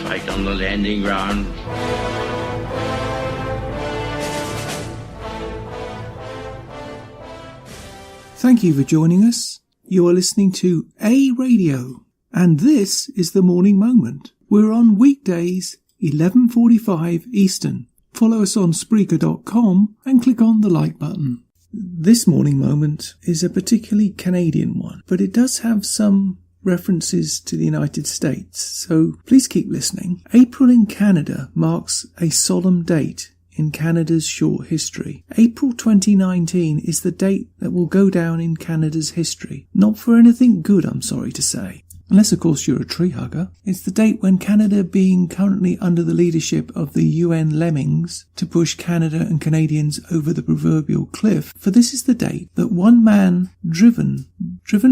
fight on the landing ground. Thank you for joining us. You are listening to A Radio, and this is the Morning Moment. We're on weekdays, 11:45 Eastern. Follow us on Spreaker.com and click on the like button. This Morning Moment is a particularly Canadian one, but it does have some references to the United States, so please keep listening. April in Canada marks a solemn date in Canada's short history. April 2019 is the date that will go down in Canada's history. Not for anything good, I'm sorry to say. Unless, of course, you're a tree hugger. It's the date when Canada, being currently under the leadership of the UN lemmings to push Canada and Canadians over the proverbial cliff, for this is the date that one man driven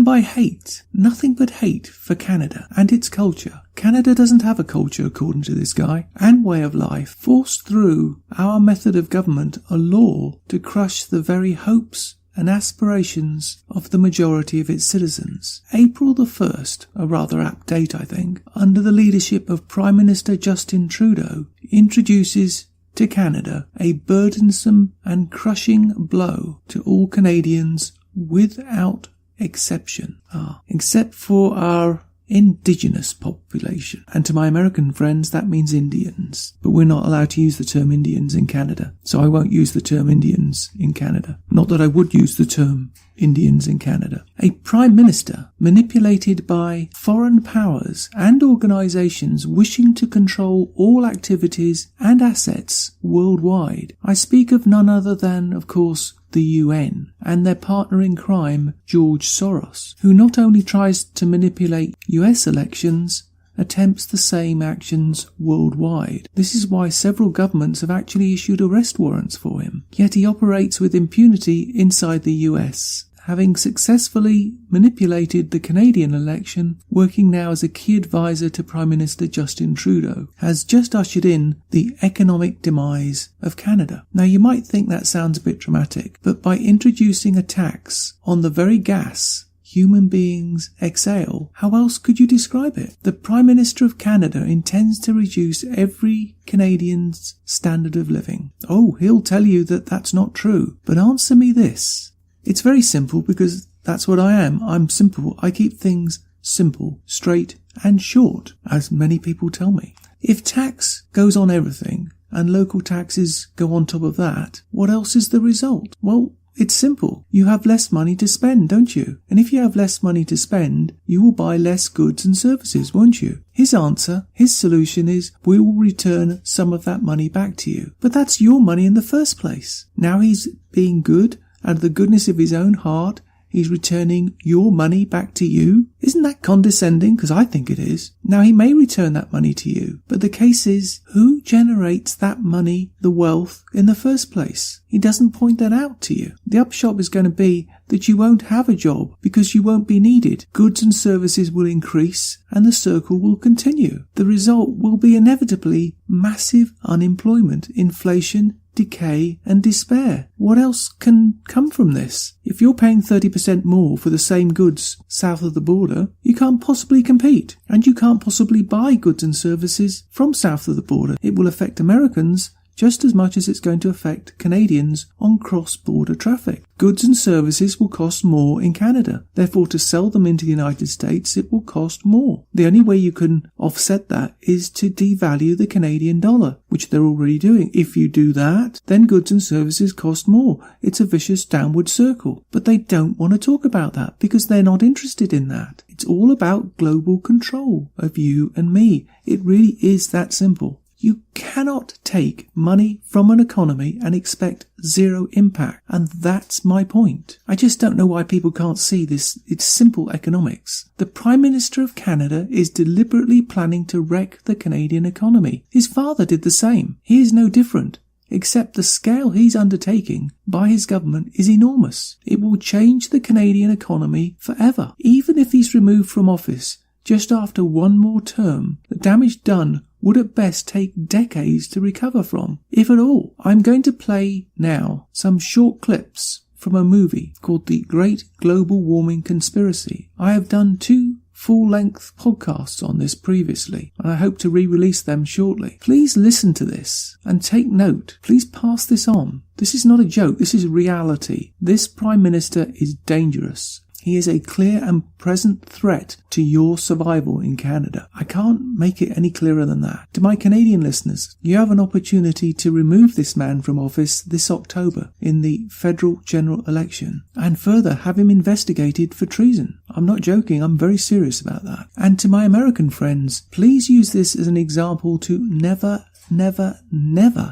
by hate, nothing but hate for Canada and its culture. Canada doesn't have a culture, according to this guy, and way of life, forced through our method of government a law to crush the very hopes and aspirations of the majority of its citizens. April the 1st, a rather apt date I think, under the leadership of Prime Minister Justin Trudeau, introduces to Canada a burdensome and crushing blow to all Canadians without exception. Except for our indigenous population. And to my American friends, that means Indians. But we're not allowed to use the term Indians in Canada. So I won't use the term Indians in Canada. Not that I would use the term Indians in Canada. A prime minister manipulated by foreign powers and organisations wishing to control all activities and assets worldwide. I speak of none other than, of course, the UN and their partner in crime, George Soros, who not only tries to manipulate US elections, attempts the same actions worldwide. This is why several governments have actually issued arrest warrants for him. Yet he operates with impunity inside the US, having successfully manipulated the Canadian election, working now as a key advisor to Prime Minister Justin Trudeau, has just ushered in the economic demise of Canada. Now you might think that sounds a bit dramatic, but by introducing a tax on the very gas human beings exhale, how else could you describe it? The Prime Minister of Canada intends to reduce every Canadian's standard of living. Oh, he'll tell you that that's not true, but answer me this. It's very simple because that's what I am. I'm simple. I keep things simple, straight and short, as many people tell me. If tax goes on everything and local taxes go on top of that, what else is the result? Well, it's simple. You have less money to spend, don't you? And if you have less money to spend, you will buy less goods and services, won't you? His answer, his solution is, we will return some of that money back to you. But that's your money in the first place. Now he's being good. Out of the goodness of his own heart, he's returning your money back to you. Isn't that condescending? Because I think it is. Now, he may return that money to you, but the case is, who generates that money, the wealth, in the first place? He doesn't point that out to you. The upshot is going to be that you won't have a job because you won't be needed. Goods and services will increase and the circle will continue. The result will be inevitably massive unemployment, inflation, decay and despair. What else can come from this? If you're paying 30% more for the same goods south of the border, you can't possibly compete, and you can't possibly buy goods and services from south of the border. It will affect Americans just as much as it's going to affect Canadians on cross-border traffic. Goods and services will cost more in Canada. Therefore, to sell them into the United States, it will cost more. The only way you can offset that is to devalue the Canadian dollar, which they're already doing. If you do that, then goods and services cost more. It's a vicious downward circle. But they don't want to talk about that because they're not interested in that. It's all about global control of you and me. It really is that simple. You cannot take money from an economy and expect zero impact. And that's my point. I just don't know why people can't see this. It's simple economics. The Prime Minister of Canada is deliberately planning to wreck the Canadian economy. His father did the same. He is no different. Except the scale he's undertaking by his government is enormous. It will change the Canadian economy forever. Even if he's removed from office just after one more term, the damage done would at best take decades to recover from, if at all. I'm going to play now some short clips from a movie called The Great Global Warming Conspiracy. I have done 2 full-length podcasts on this previously, and I hope to re-release them shortly. Please listen to this and take note. Please pass this on. This is not a joke. This is reality. This Prime Minister is dangerous. He is a clear and present threat to your survival in Canada. I can't make it any clearer than that. To my Canadian listeners, you have an opportunity to remove this man from office this October in the federal general election, and further have him investigated for treason. I'm not joking, I'm very serious about that. And to my American friends, please use this as an example to never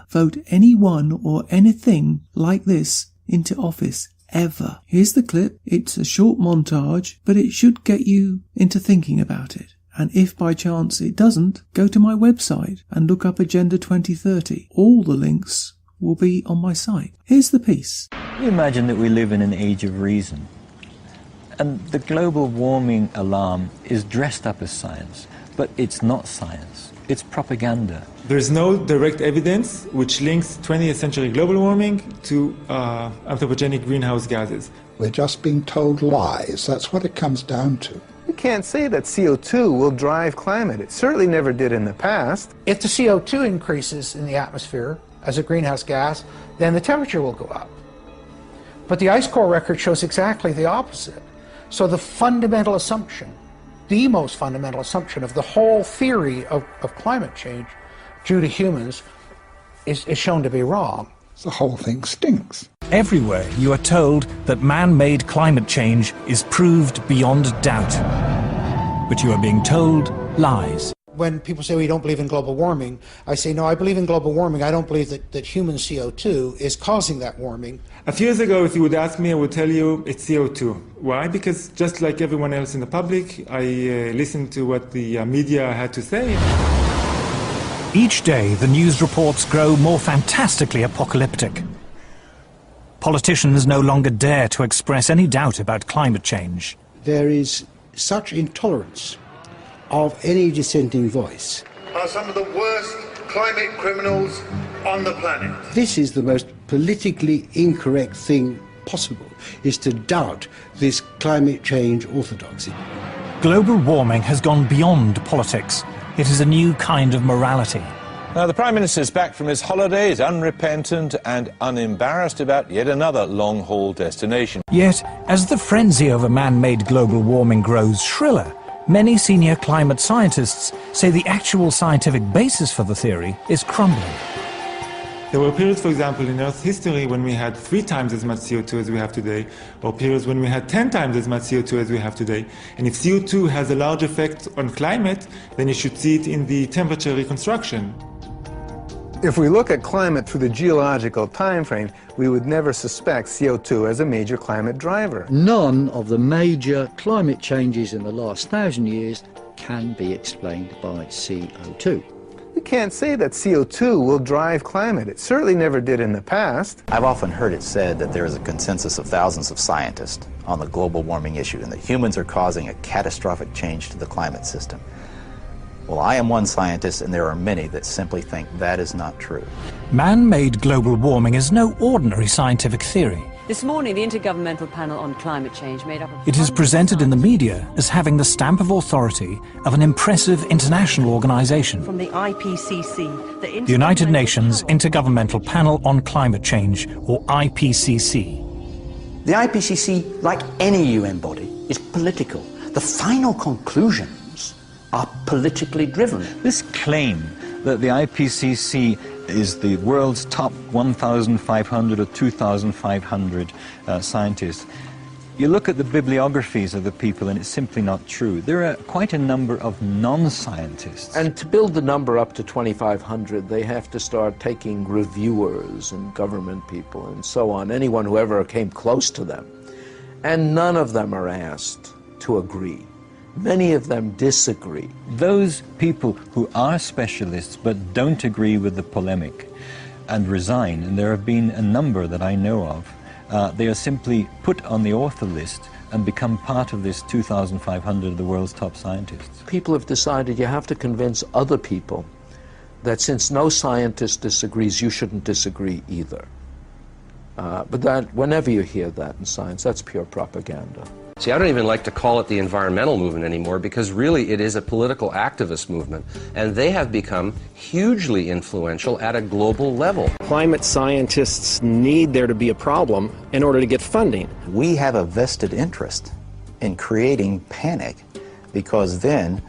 vote anyone or anything like this into office. Ever. Here's the clip. It's a short montage, but it should get you into thinking about it. And if by chance it doesn't, go to my website and look up Agenda 2030. All the links will be on my site. Here's the piece. You imagine that we live in an age of reason. And the global warming alarm is dressed up as science, but it's not science. It's propaganda. There's no direct evidence which links 20th century global warming to anthropogenic greenhouse gases. We're just being told lies. That's what it comes down to. You can't say that CO2 will drive climate. It certainly never did in the past. If the CO2 increases in the atmosphere as a greenhouse gas, then the temperature will go up. But the ice core record shows exactly the opposite. So the fundamental assumption, the most fundamental assumption of the whole theory of climate change due to humans is shown to be wrong. The whole thing stinks. Everywhere you are told that man-made climate change is proved beyond doubt. But you are being told lies. When people say, well, you don't believe in global warming, I say, no, I believe in global warming. I don't believe that human CO2 is causing that warming. A few years ago, if you would ask me, I would tell you it's CO2. Why? Because just like everyone else in the public, I listened to what the media had to say. Each day, the news reports grow more fantastically apocalyptic. Politicians no longer dare to express any doubt about climate change. There is such intolerance of any dissenting voice. Are some of the worst climate criminals on the planet. This is the most politically incorrect thing possible, is to doubt this climate change orthodoxy. Global warming has gone beyond politics. It is a new kind of morality. Now, the Prime Minister is back from his holidays, unrepentant and unembarrassed about yet another long-haul destination. Yet, as the frenzy over man-made global warming grows shriller, many senior climate scientists say the actual scientific basis for the theory is crumbling. There were periods, for example, in Earth's history when we had 3 times as much CO2 as we have today, or periods when we had 10 times as much CO2 as we have today. And if CO2 has a large effect on climate, then you should see it in the temperature reconstruction. If we look at climate through the geological time frame, we would never suspect CO2 as a major climate driver. None of the major climate changes in the last 1,000 years can be explained by CO2. You can't say that CO2 will drive climate. It certainly never did in the past. I've often heard it said that there is a consensus of thousands of scientists on the global warming issue and that humans are causing a catastrophic change to the climate system. Well, I am one scientist, and there are many that simply think that is not true. Man-made global warming is no ordinary scientific theory. This morning, the Intergovernmental Panel on Climate Change made up of... It is presented in the media as having the stamp of authority of an impressive international organization. From the IPCC, the United Nations Intergovernmental Panel on Climate Change, or IPCC. The IPCC, like any UN body, is political. The final conclusions are politically driven. This claim that the IPCC is the world's top 1,500 or 2,500 scientists. You look at the bibliographies of the people and it's simply not true. There are quite a number of non-scientists. And to build the number up to 2,500, they have to start taking reviewers and government people and so on, anyone who ever came close to them. And none of them are asked to agree. Many of them disagree. Those people who are specialists but don't agree with the polemic and resign, and there have been a number that I know of, they are simply put on the author list and become part of this 2,500 of the world's top scientists. People have decided you have to convince other people that since no scientist disagrees, you shouldn't disagree either. But that, whenever you hear that in science, that's pure propaganda. See, I don't even like to call it the environmental movement anymore, because really it is a political activist movement, and they have become hugely influential at a global level. Climate scientists need there to be a problem in order to get funding. We have a vested interest in creating panic, because then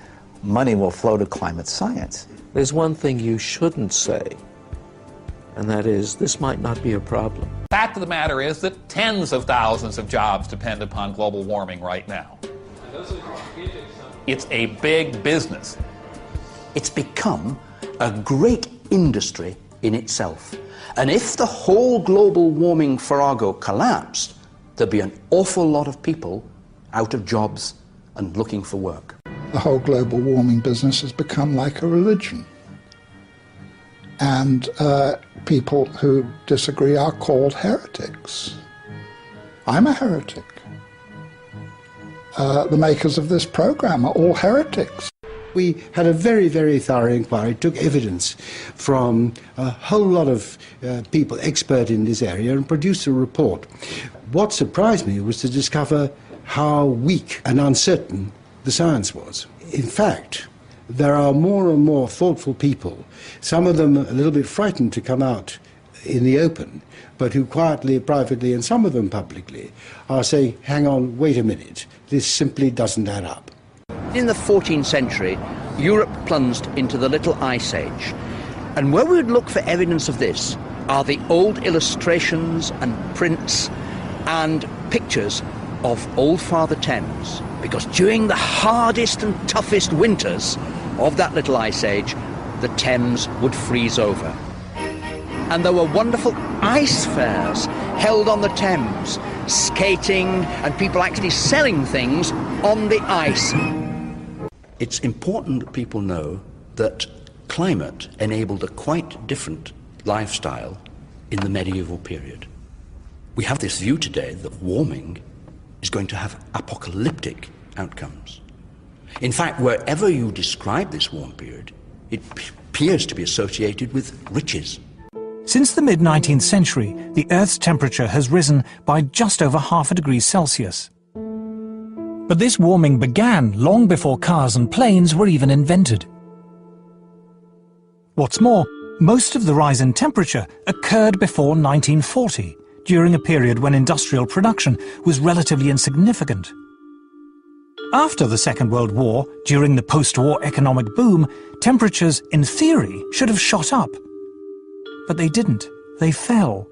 money will flow to climate science. There's one thing you shouldn't say, and that is, this might not be a problem. Fact of the matter is that tens of thousands of jobs depend upon global warming right now. It's a big business. It's become a great industry in itself. And if the whole global warming farrago collapsed, there'd be an awful lot of people out of jobs and looking for work. The whole global warming business has become like a religion. And people who disagree are called heretics. I'm a heretic. The makers of this program are all heretics. We had a very, very thorough inquiry, took evidence from a whole lot of people expert in this area and produced a report. What surprised me was to discover how weak and uncertain the science was. In fact, there are more and more thoughtful people, some of them a little bit frightened to come out in the open, but who quietly, privately, and some of them publicly, are saying, hang on, wait a minute, this simply doesn't add up. In the 14th century, Europe plunged into the Little Ice Age. And where we would look for evidence of this are the old illustrations and prints and pictures of Old Father Thames. Because during the hardest and toughest winters of that Little Ice Age, the Thames would freeze over. And there were wonderful ice fairs held on the Thames, skating and people actually selling things on the ice. It's important that people know that climate enabled a quite different lifestyle in the medieval period. We have this view today that warming is going to have apocalyptic outcomes. In fact, wherever you describe this warm period, it appears to be associated with riches. Since the mid-19th century, the Earth's temperature has risen by just over 0.5 degrees Celsius. But this warming began long before cars and planes were even invented. What's more, most of the rise in temperature occurred before 1940, during a period when industrial production was relatively insignificant. After the Second World War, during the post-war economic boom, temperatures, in theory, should have shot up. But they didn't. They fell.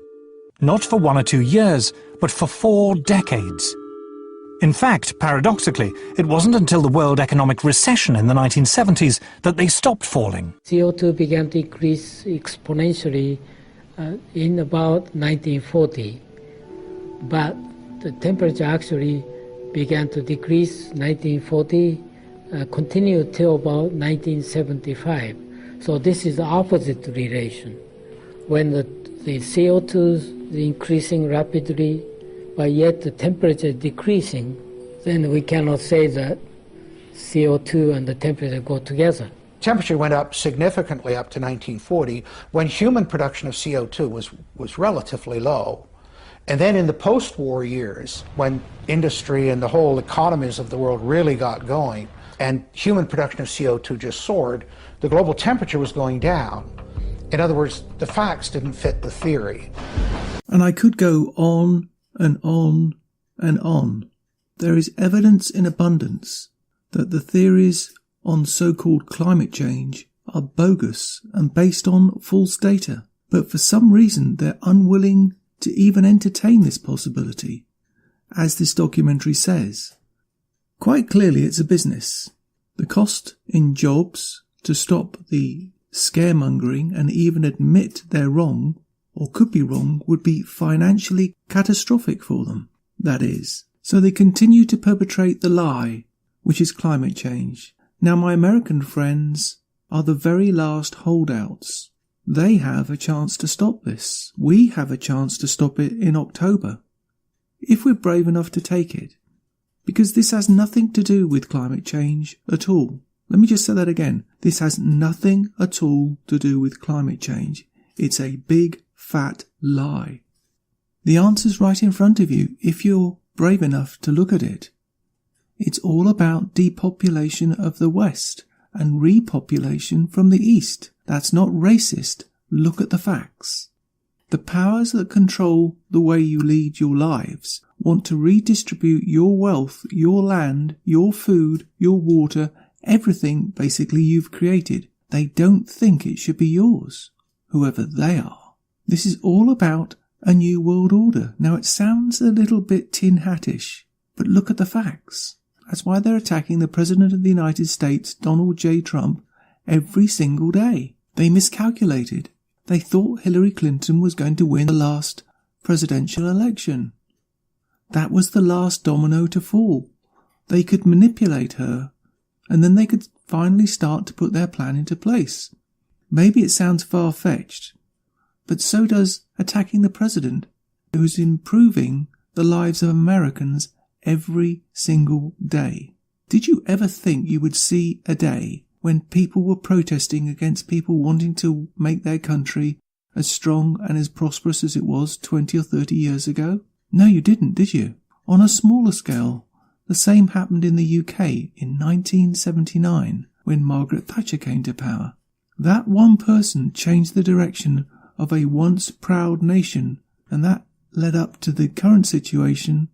Not for 1 or 2 years, but for 4 decades. In fact, paradoxically, it wasn't until the world economic recession in the 1970s that they stopped falling. CO2 began to increase exponentially in about 1940, but the temperature actually began to decrease 1940, continued till about 1975. So this is the opposite relation. When the CO2 is increasing rapidly, but yet the temperature is decreasing, then we cannot say that CO2 and the temperature go together. Temperature went up significantly up to 1940, when human production of CO2 was relatively low. And then in the post-war years, when industry and the whole economies of the world really got going, and human production of CO2 just soared, the global temperature was going down. In other words, the facts didn't fit the theory. And I could go on and on and on. There is evidence in abundance that the theories on so-called climate change are bogus and based on false data. But for some reason they're unwilling to even entertain this possibility, as this documentary says. Quite clearly it's a business. The cost in jobs to stop the scaremongering and even admit they're wrong, or could be wrong, would be financially catastrophic for them. That is, so they continue to perpetrate the lie, which is climate change. Now my American friends are the very last holdouts. They have a chance to stop this. We have a chance to stop it in October, if we're brave enough to take it. Because this has nothing to do with climate change at all. Let me just say that again. This has nothing at all to do with climate change. It's a big, fat lie. The answer's right in front of you if you're brave enough to look at it. It's all about depopulation of the West and repopulation from the East. That's not racist. Look at the facts. The powers that control the way you lead your lives want to redistribute your wealth, your land, your food, your water, everything basically you've created. They don't think it should be yours, whoever they are. This is all about a new world order. Now it sounds a little bit tin hattish, but look at the facts. That's why they're attacking the President of the United States, Donald J. Trump, every single day. They miscalculated. They thought Hillary Clinton was going to win the last presidential election. That was the last domino to fall. They could manipulate her, and then they could finally start to put their plan into place. Maybe it sounds far-fetched, but so does attacking the president, who's improving the lives of Americans every single day. Did you ever think you would see a day when people were protesting against people wanting to make their country as strong and as prosperous as it was 20 or 30 years ago? No, you didn't, did you? On a smaller scale, the same happened in the UK in 1979 when Margaret Thatcher came to power. That one person changed the direction of a once proud nation, and that led up to the current situation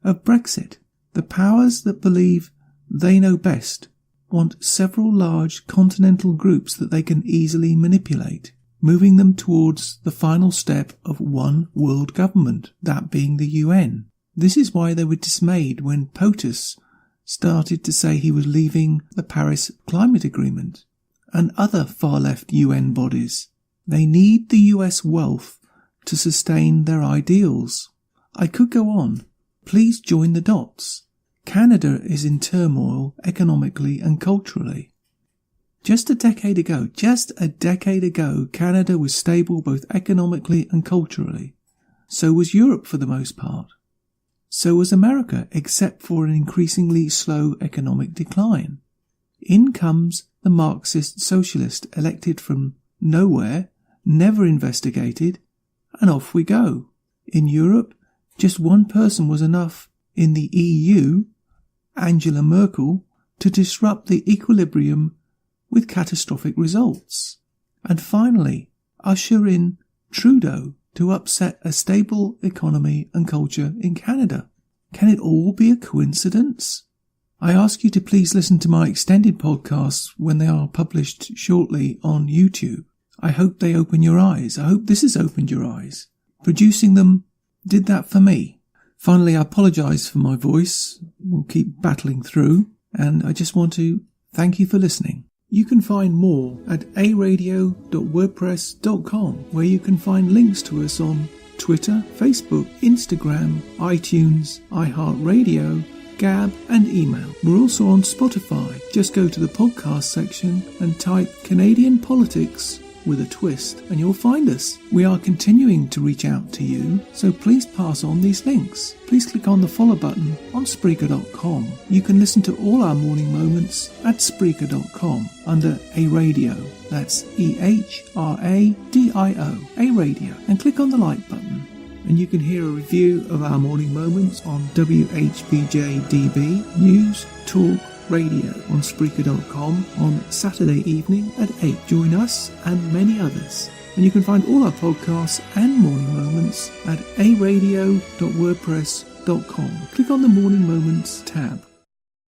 of Brexit. The powers that believe they know best want several large continental groups that they can easily manipulate, moving them towards the final step of one world government, that being the UN. This is why they were dismayed when POTUS started to say he was leaving the Paris Climate Agreement and other far-left UN bodies. They need the US wealth to sustain their ideals. I could go on. Please join the dots. Canada is in turmoil economically and culturally. Just a decade ago, Canada was stable both economically and culturally. So was Europe for the most part. So was America, except for an increasingly slow economic decline. In comes the Marxist socialist elected from nowhere, never investigated, and off we go. In Europe, just one person was enough in the EU, Angela Merkel, to disrupt the equilibrium with catastrophic results. And finally, usher in Trudeau to upset a stable economy and culture in Canada. Can it all be a coincidence? I ask you to please listen to my extended podcasts when they are published shortly on YouTube. I hope they open your eyes. I hope this has opened your eyes. Producing them did that for me. Finally, I apologise for my voice. We'll keep battling through. And I just want to thank you for listening. You can find more at aradio.wordpress.com, where you can find links to us on Twitter, Facebook, Instagram, iTunes, iHeartRadio, Gab and email. We're also on Spotify. Just go to the podcast section and type Canadian Politics with a twist and you'll find us. We are continuing to reach out to you, so please pass on these links. Please click on the follow button on Spreaker.com. You can listen to all our morning moments at Spreaker.com under A Radio. That's EHRADIO, A Radio, and click on the like button. And you can hear a review of our morning moments on WHBJ-DB News Talk Radio on Spreaker.com on Saturday evening at 8. Join us and many others. And you can find all our podcasts and morning moments at aradio.wordpress.com. Click on the Morning Moments tab.